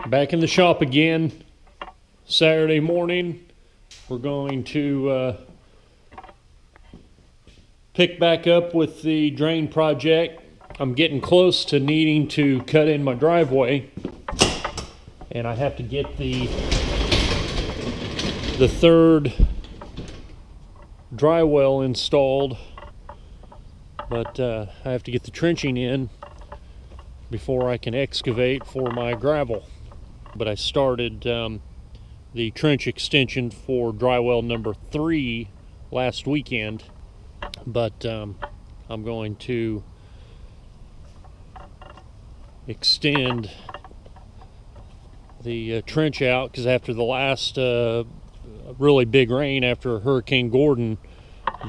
Back in the shop again, Saturday morning. We're going to pick back up with the drain project. I'm getting close to needing to cut in my driveway, and I have to get the third drywell installed, but I have to get the trenching in before I can excavate for my gravel. But I started the trench extension for drywell number 3 last weekend, but I'm going to extend the trench out because after the last really big rain after Hurricane Gordon,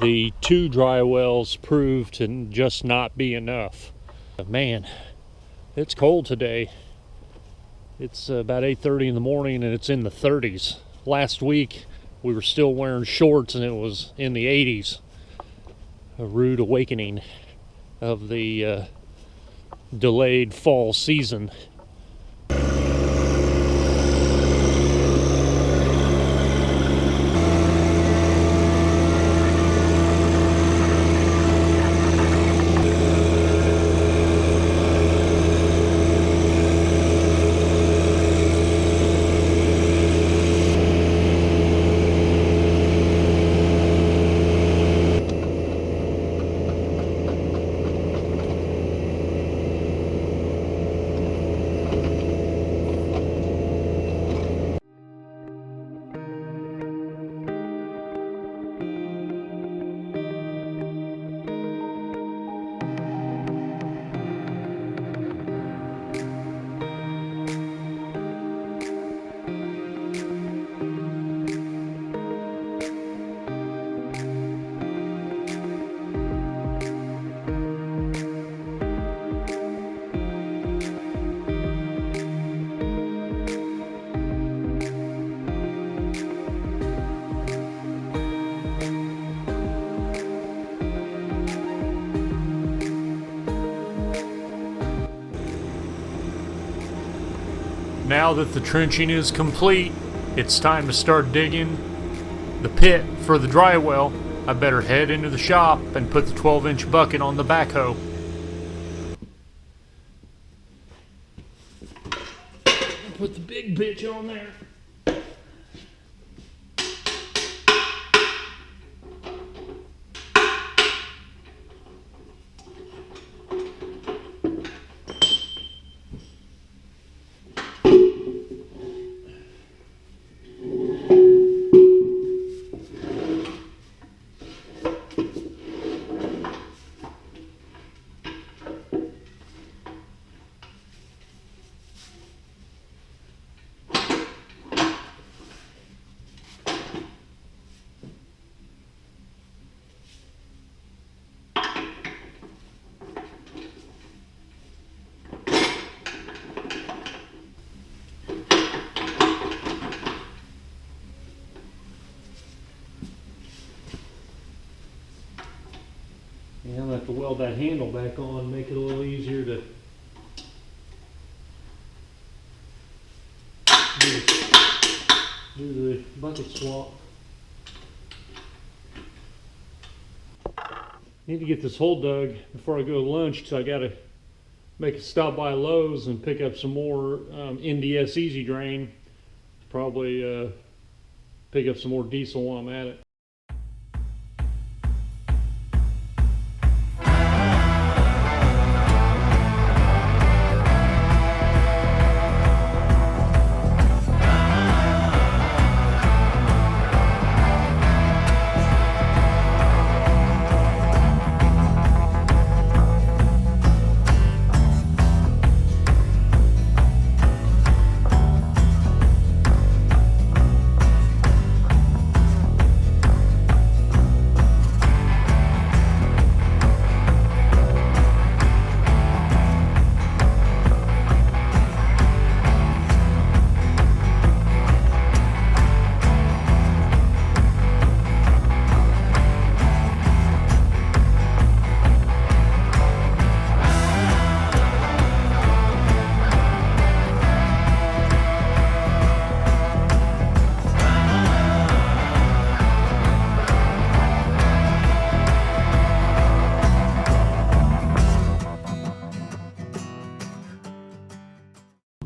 the 2 dry wells proved to just not be enough. Man, it's cold today. It's about 8:30 in the morning and it's in the 30s. Last week we were still wearing shorts and it was in the 80s. A rude awakening of the delayed fall season. Now that the trenching is complete, it's time to start digging the pit for the dry well. I better head into the shop and put the 12-inch bucket on the backhoe. Put the big bitch on there. Yeah, I'll have to weld that handle back on, make it a little easier to do the bucket swap. Need to get this hole dug before I go to lunch because I got to make a stop by Lowe's and pick up some more NDS Easy Drain. Probably pick up some more diesel while I'm at it.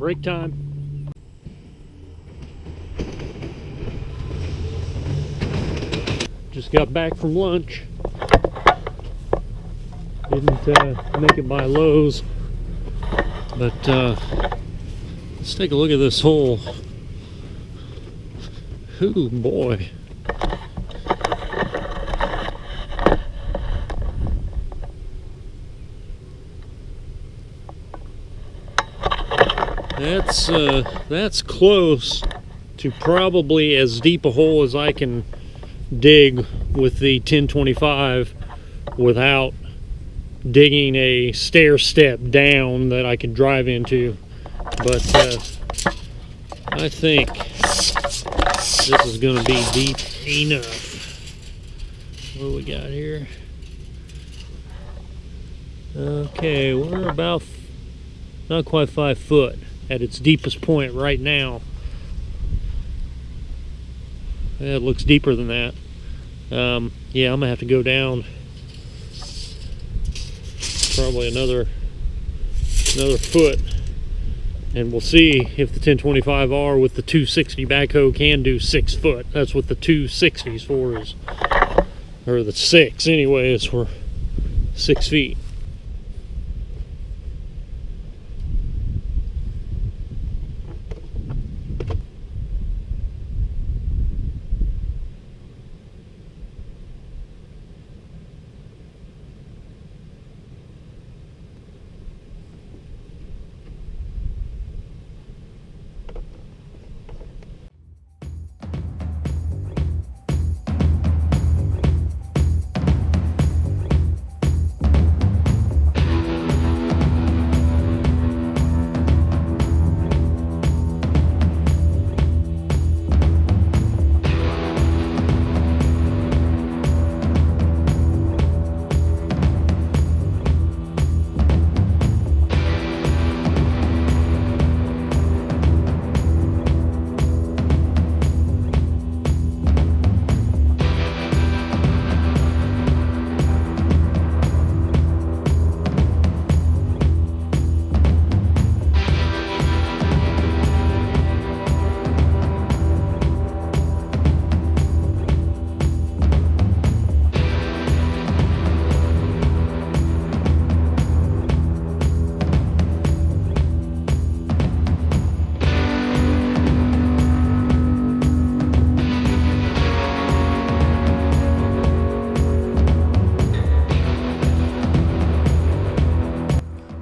Break time. Just got back from lunch. Didn't make it by Lowe's, but let's take a look at this hole. Ooh, boy. That's close to probably as deep a hole as I can dig with the 1025 without digging a stair step down that I can drive into. But I think this is going to be deep enough. What do we got here? Okay, we're about not quite 5 foot at its deepest point right now. It looks deeper than that. Yeah, I'm gonna have to go down probably another foot, and we'll see if the 1025R with the 260 backhoe can do 6 foot. That's what the 260's for, is, or the 6 anyway, is for 6 feet.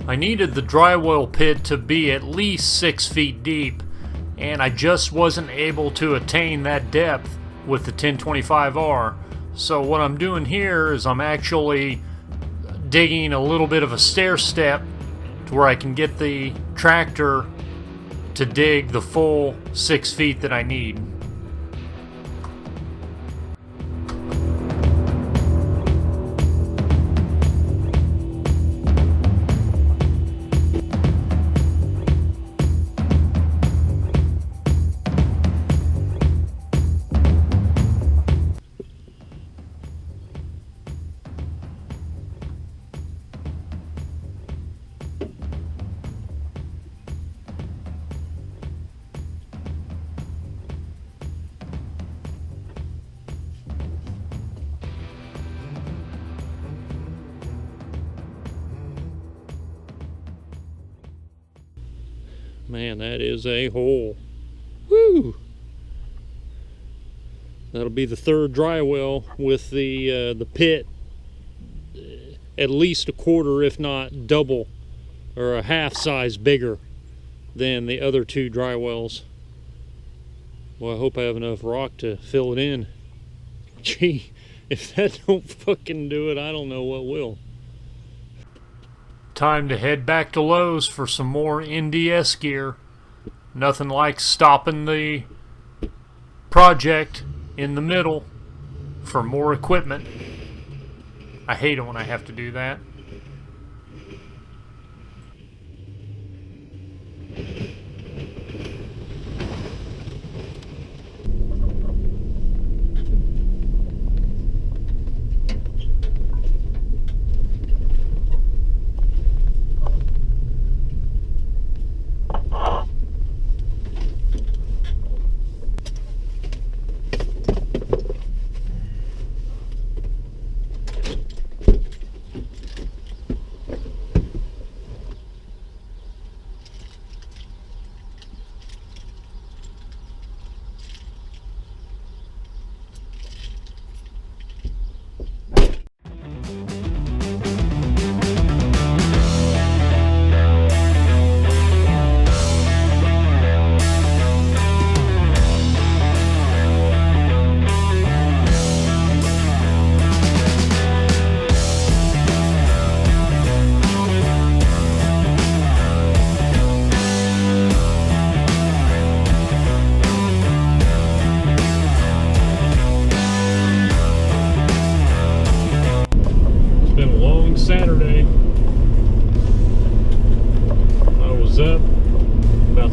I needed the drywell pit to be at least 6 feet deep, and I just wasn't able to attain that depth with the 1025R. So what I'm doing here is I'm actually digging a little bit of a stair step to where I can get the tractor to dig the full 6 feet that I need. Man, that is a hole. Woo! That'll be the third dry well with the pit at least a quarter, if not double, or a half size bigger than the other 2 dry wells. Well, I hope I have enough rock to fill it in. Gee, if that don't fucking do it, I don't know what will. Time to head back to Lowe's for some more NDS gear. Nothing like stopping the project in the middle for more equipment. I hate it when I have to do that.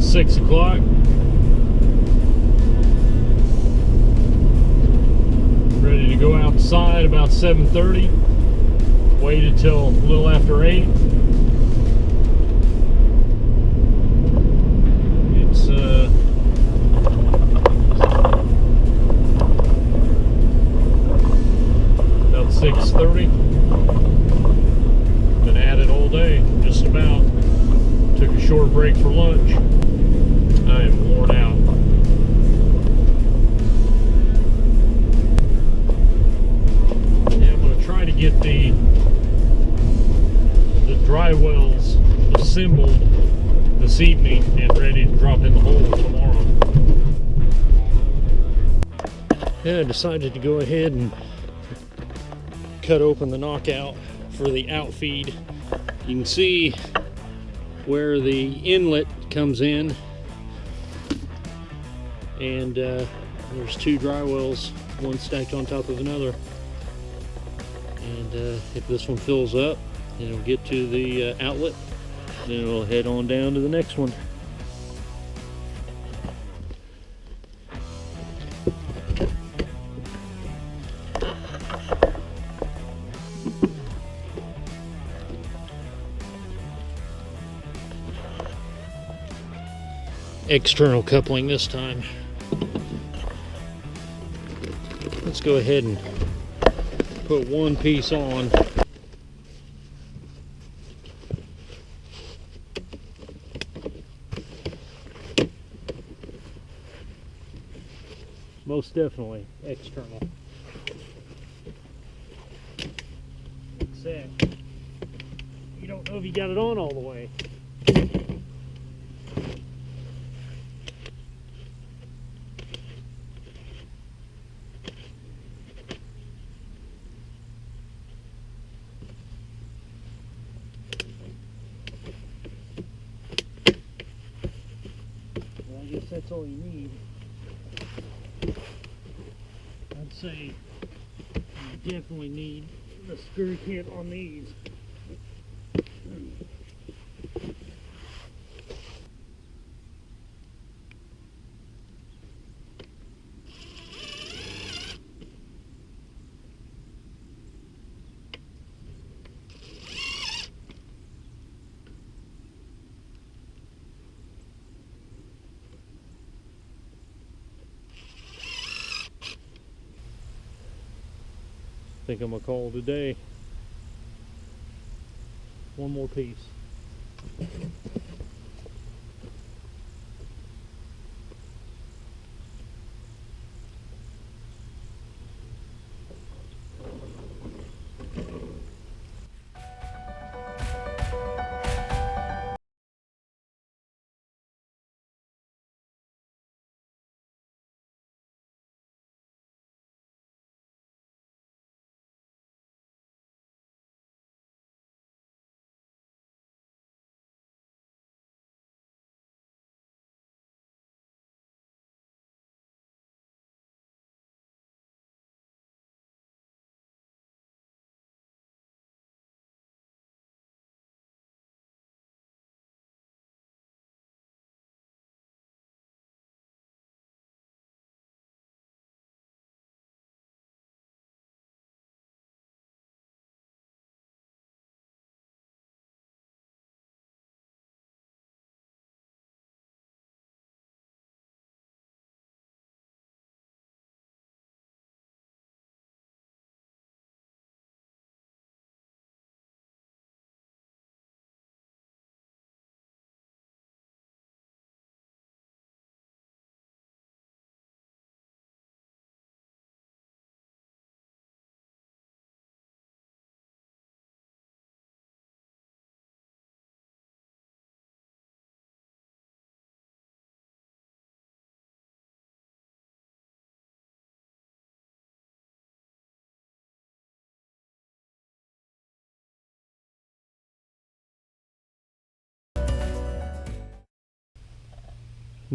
6 o'clock. Ready to go outside about 7:30. Waited till a little after 8. It's about 6:30. Been at it all day, just about. Took a short break for lunch. I am worn out. Yeah, I'm going to try to get the dry wells assembled this evening and ready to drop in the hole tomorrow. Yeah, I decided to go ahead and cut open the knockout for the outfeed. You can see where the inlet comes in, and there's 2 dry wells, one stacked on top of another. And if this one fills up, it'll get to the outlet, then it'll head on down to the next one. External coupling this time. Let's go ahead and put one piece on. Most definitely external. Except you don't know if you got it on all the way. Well, I guess that's all you need. I'd say you definitely need the screw kit on these. I think I'm gonna call it a day. One more piece.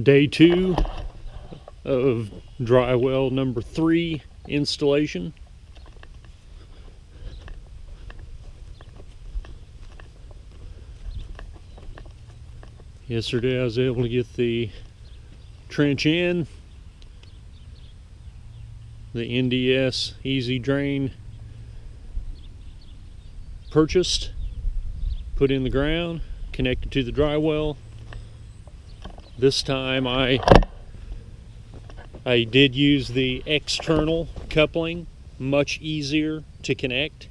Day 2 of dry well number 3 installation. Yesterday I was able to get the trench in, the NDS Easy Drain purchased, put in the ground, connected to the dry well. This time I did use the external coupling, much easier to connect,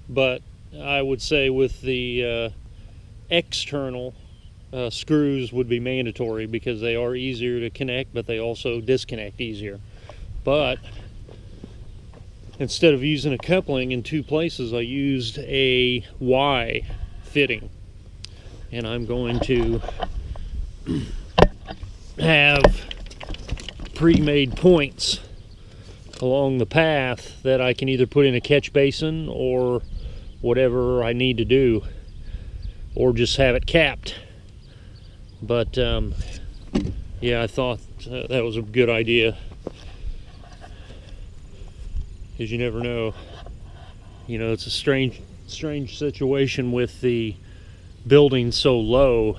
but I would say with the external screws would be mandatory because they are easier to connect, but they also disconnect easier. But instead of using a coupling in two places, I used a Y fitting, and I'm going to have pre-made points along the path that I can either put in a catch basin or whatever I need to do, or just have it capped. But yeah, I thought that was a good idea, because you never know. You know, it's a strange situation with the building so low.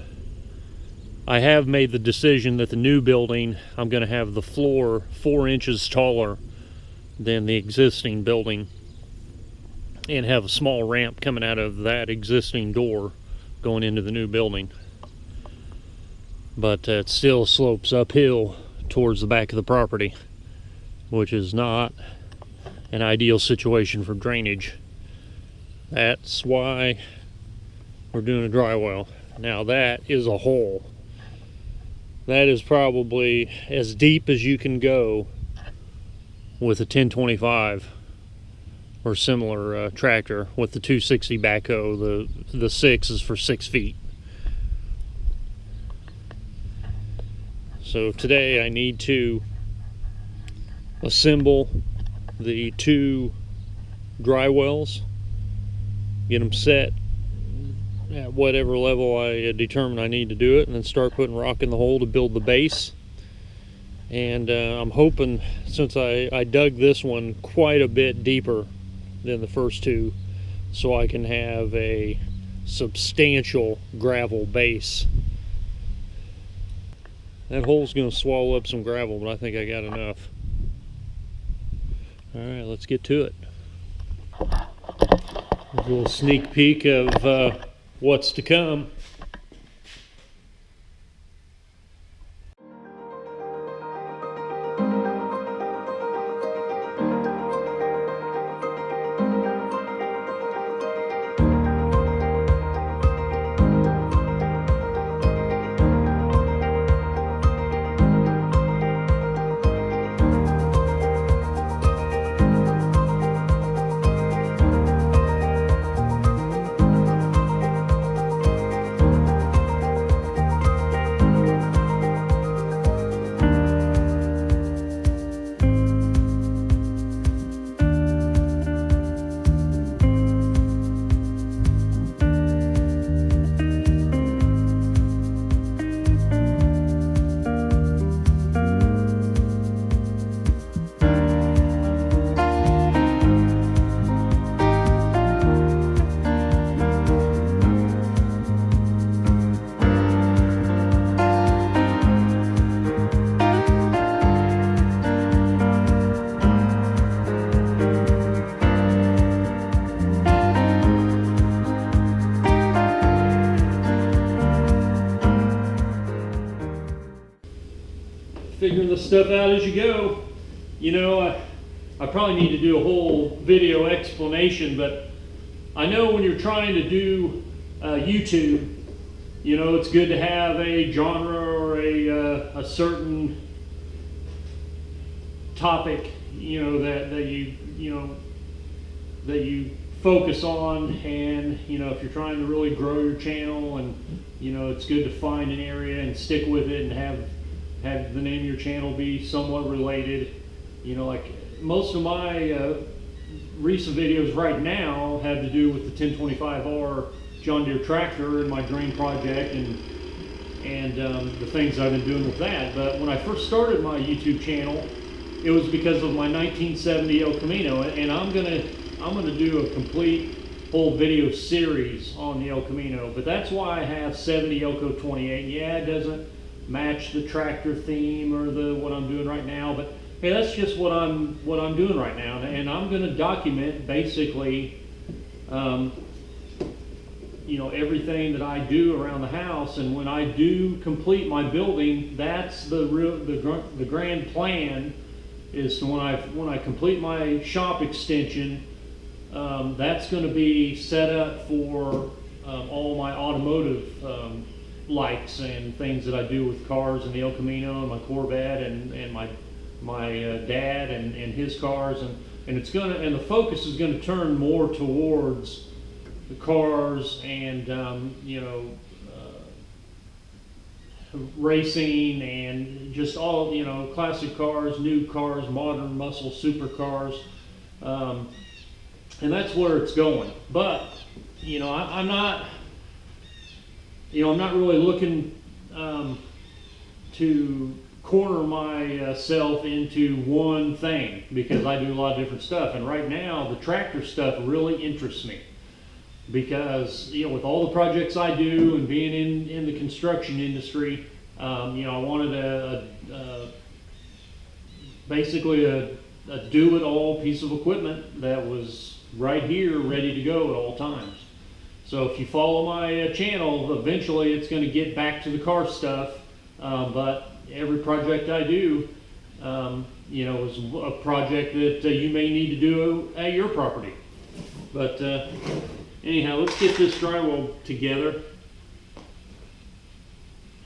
I have made the decision that the new building, I'm going to have the floor 4 inches taller than the existing building, and have a small ramp coming out of that existing door going into the new building. But it still slopes uphill towards the back of the property, which is not an ideal situation for drainage. That's why we're doing a dry well. Now that is a hole. That is probably as deep as you can go with a 1025 or similar tractor. With the 260 backhoe, the 6 is for 6 feet. So today I need to assemble the 2 dry wells, get them set at whatever level I determine I need to do it, and then start putting rock in the hole to build the base. And I'm hoping, since I dug this one quite a bit deeper than the first 2, so I can have a substantial gravel base. That hole's going to swallow up some gravel, but I think I got enough. Alright, let's get to it. A little sneak peek of what's to come. Figuring the stuff out as you go. You know, I probably need to do a whole video explanation, but I know when you're trying to do YouTube, you know, it's good to have a genre or a certain topic, you know, that you focus on. And you know, if you're trying to really grow your channel, and you know, it's good to find an area and stick with it and have the name of your channel be somewhat related. You know, like most of my recent videos right now have to do with the 1025R John Deere tractor and my drain project and the things I've been doing with that. But when I first started my YouTube channel, it was because of my 1970 El Camino, and I'm gonna do a complete whole video series on the El Camino, but that's why I have 70 Elco 28. Yeah, it doesn't match the tractor theme or what I'm doing right now, but hey, that's just what I'm doing right now, and I'm going to document basically, you know, everything that I do around the house. And when I do complete my building, that's the grand plan, is to when I complete my shop extension, that's going to be set up for all my automotive lights and things that I do with cars and the El Camino and my Corvette and my dad and his cars, and the focus is going to turn more towards the cars and you know, racing and just all, you know, classic cars, new cars, modern muscle supercars, and that's where it's going. But you know, I'm not really looking to corner myself into one thing, because I do a lot of different stuff. And right now, the tractor stuff really interests me, because you know, with all the projects I do and being in the construction industry, you know, I wanted basically a do-it-all piece of equipment that was right here, ready to go at all times. So if you follow my channel, eventually it's going to get back to the car stuff, but every project I do, you know, is a project that you may need to do at your property. But anyhow, let's get this drywall together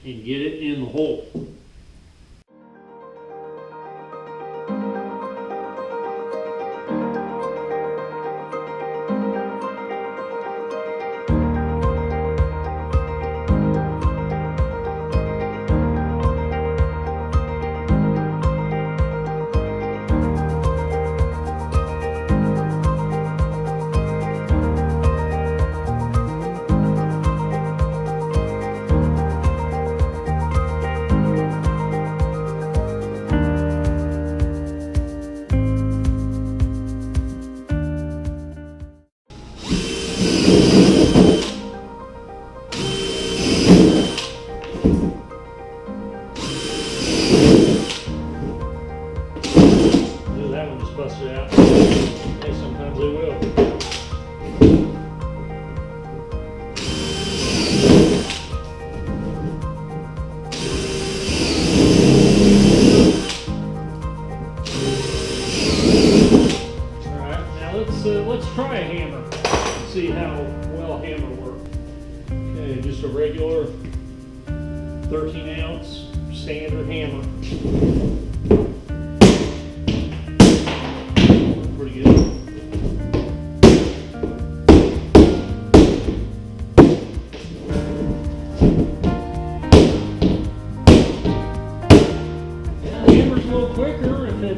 and get it in the hole. Busted out. Hey, sometimes they will. Alright, now let's try a hammer and see how well a hammer works. Okay, just a regular 13-ounce standard hammer. Pretty good. Yeah, the hammer's a little quicker if it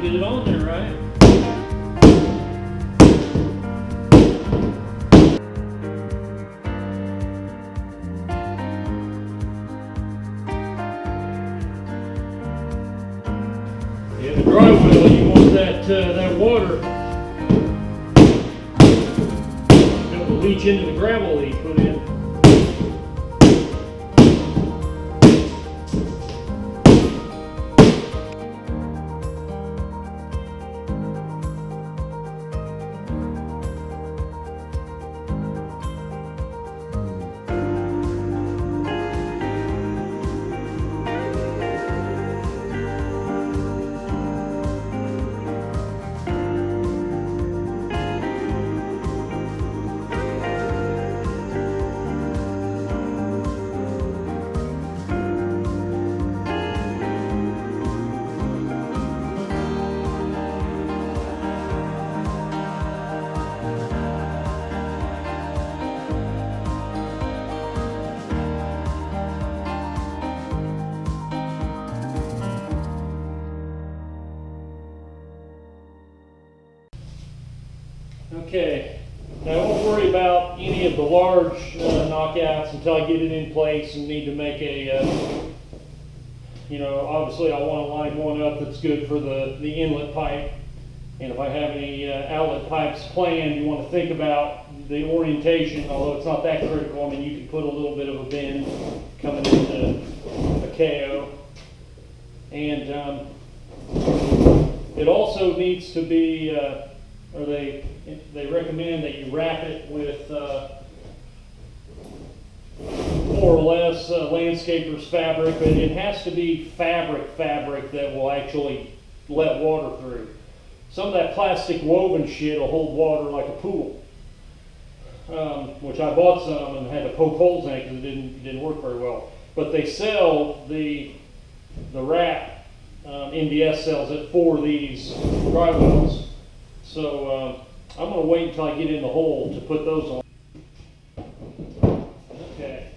you get it on there right. Yeah, the drywell, you want that water to leach into the gravel that you put in. Okay, now I won't worry about any of the large knockouts until I get it in place and need to make a, you know, obviously I want to line one up that's good for the inlet pipe. And if I have any outlet pipes planned, you want to think about the orientation, although it's not that critical. I mean, you can put a little bit of a bend coming into a KO. And it also needs to be, or they recommend that you wrap it with more or less landscaper's fabric, but it has to be fabric that will actually let water through. Some of that plastic woven shit will hold water like a pool, which I bought some and had to poke holes in it because it didn't work very well. But they sell the wrap, NDS sells it for these drywells. So I'm going to wait until I get in the hole to put those on. Okay.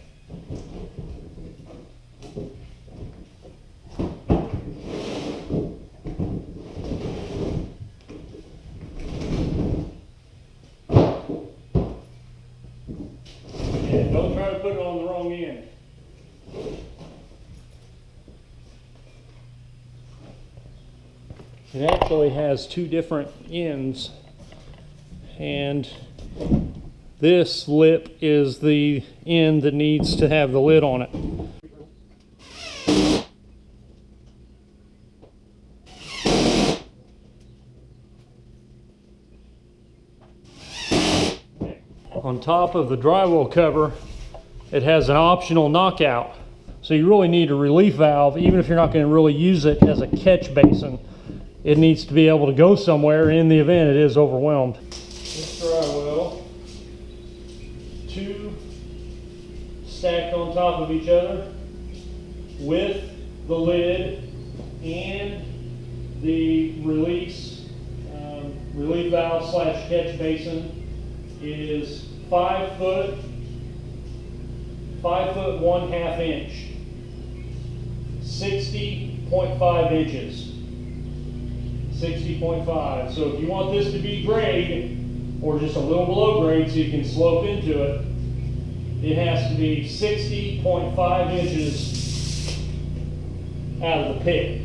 Yeah, don't try to put it on the wrong end. It actually has two different ends, and this lip is the end that needs to have the lid on it. On top of the drywall cover, it has an optional knockout. So you really need a relief valve, even if you're not going to really use it as a catch basin. It needs to be able to go somewhere in the event it is overwhelmed. This drywell, two stacked on top of each other with the lid and the relief valve slash catch basin is 5 foot 1/2 inch, 60.5 inches. 60.5. So if you want this to be grade, or just a little below grade so you can slope into it, it has to be 60.5 inches out of the pit.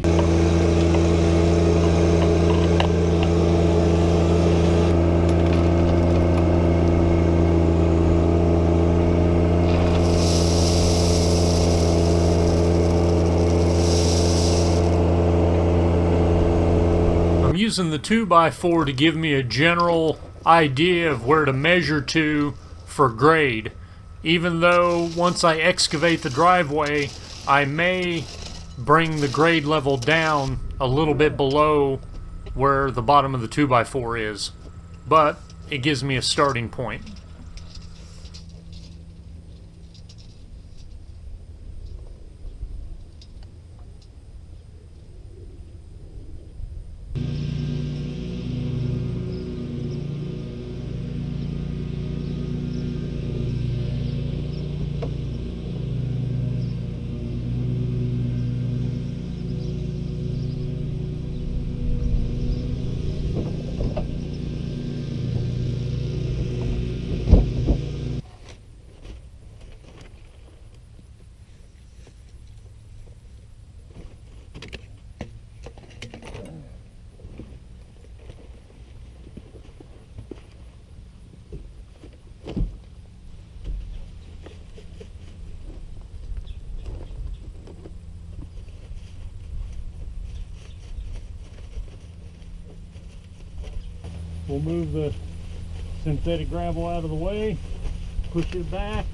Using the 2x4 to give me a general idea of where to measure to for grade, even though once I excavate the driveway I may bring the grade level down a little bit below where the bottom of the 2x4 is, but it gives me a starting point. We'll move the synthetic gravel out of the way, push it back.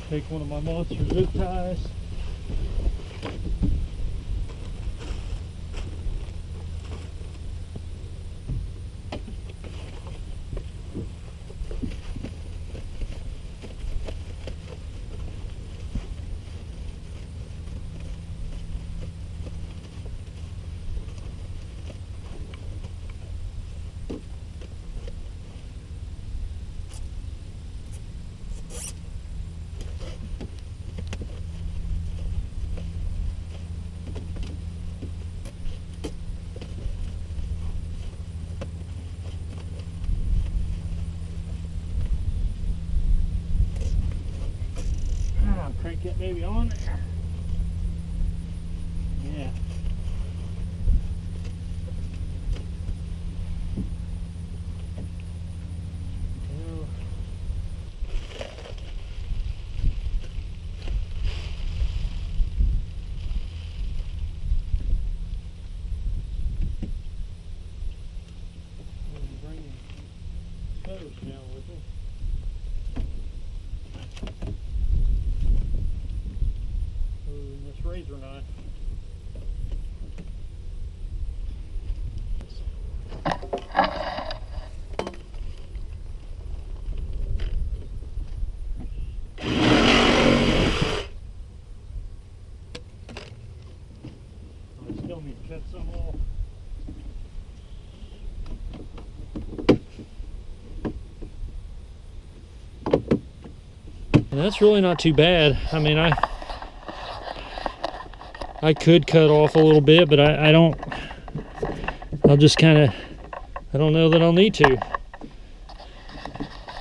Take one of my monster zip ties. Crank that baby on. hose down with me. And this razor knife. I still need to cut some off. And that's really not too bad. I mean, I could cut off a little bit, but I don't. I'll just kind of, I don't know that I'll need to.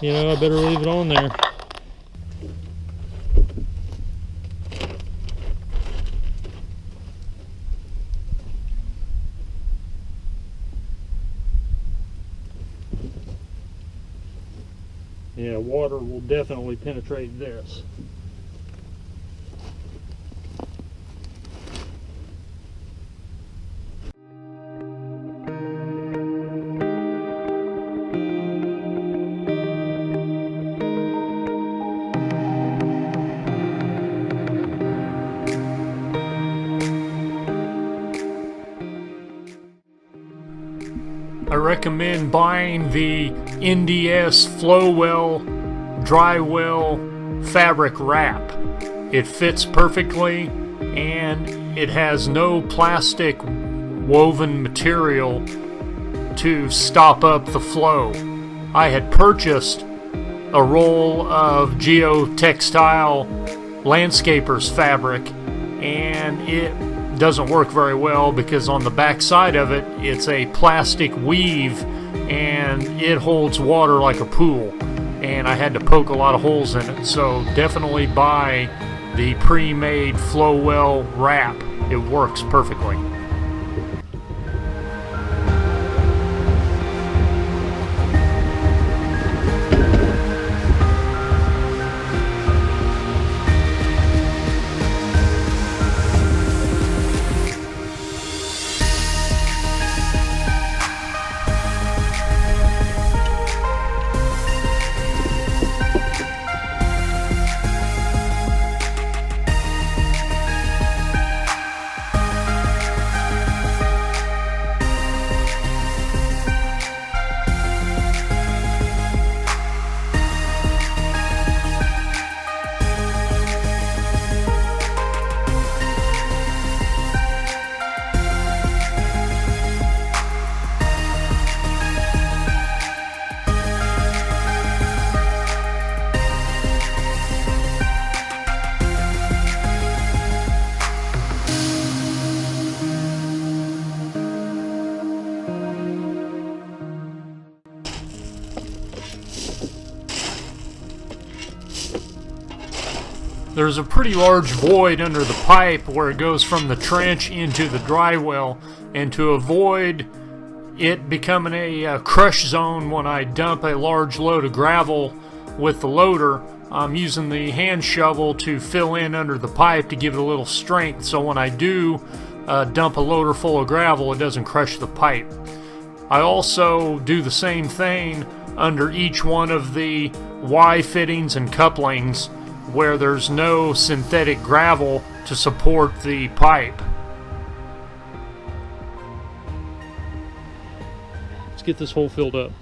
You know, I better leave it on there. Yeah, water will definitely penetrate this. I recommend buying the NDS Flowwell drywell fabric wrap. It fits perfectly and it has no plastic woven material to stop up the flow. I had purchased a roll of geotextile landscapers fabric and it doesn't work very well because on the back side of it it's a plastic weave and it holds water like a pool, and I had to poke a lot of holes in it. So definitely buy the pre-made Flowwell wrap. It works perfectly. There's a pretty large void under the pipe where it goes from the trench into the dry well, and to avoid it becoming a crush zone when I dump a large load of gravel with the loader, I'm using the hand shovel to fill in under the pipe to give it a little strength, so when I do dump a loader full of gravel, it doesn't crush the pipe. I also do the same thing under each one of the Y fittings and couplings where there's no synthetic gravel to support the pipe. Let's get this hole filled up.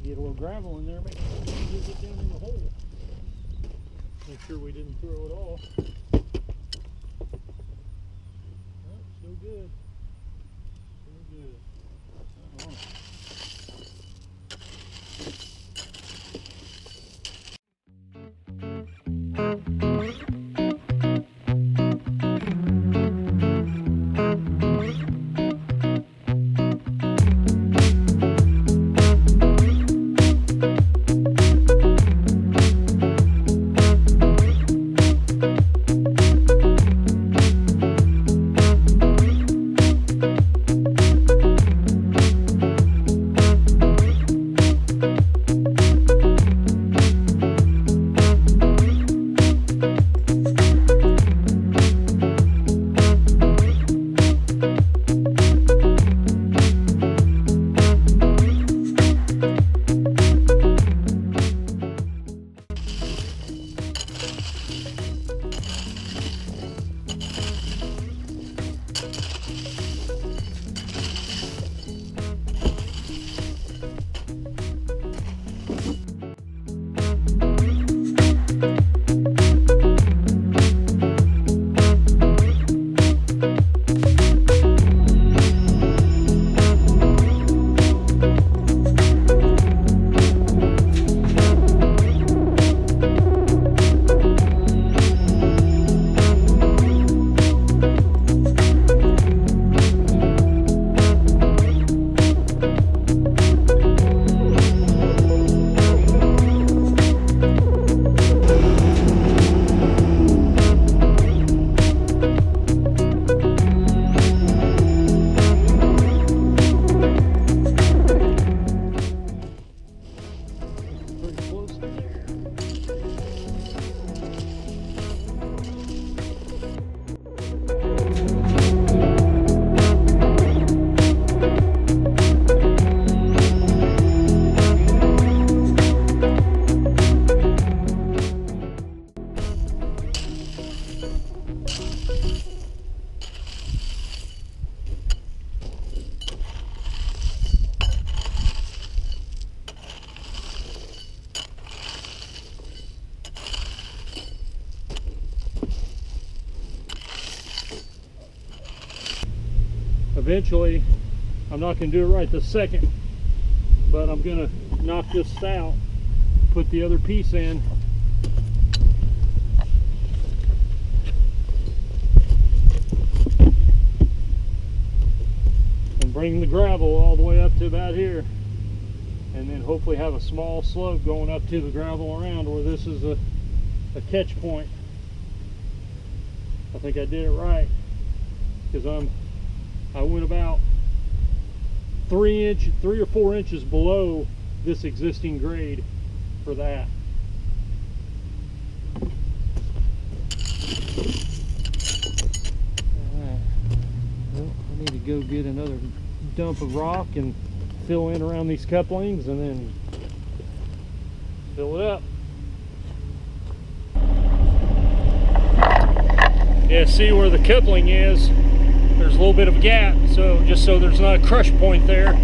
Get a little gravel in there, make sure we get down in the hole. Make sure we didn't throw it off. good. Very good. Right on. Eventually, I'm not going to do it right this second, but I'm going to knock this out, put the other piece in, and bring the gravel all the way up to about here, and then hopefully have a small slope going up to the gravel around where this is a catch point. I think I did it right, because I went about 3 or 4 inches below this existing grade for that. Alright, well, I need to go get another dump of rock and fill in around these couplings and then fill it up. Yeah, see where the coupling is? There's a little bit of a gap, so just so there's not a crush point there.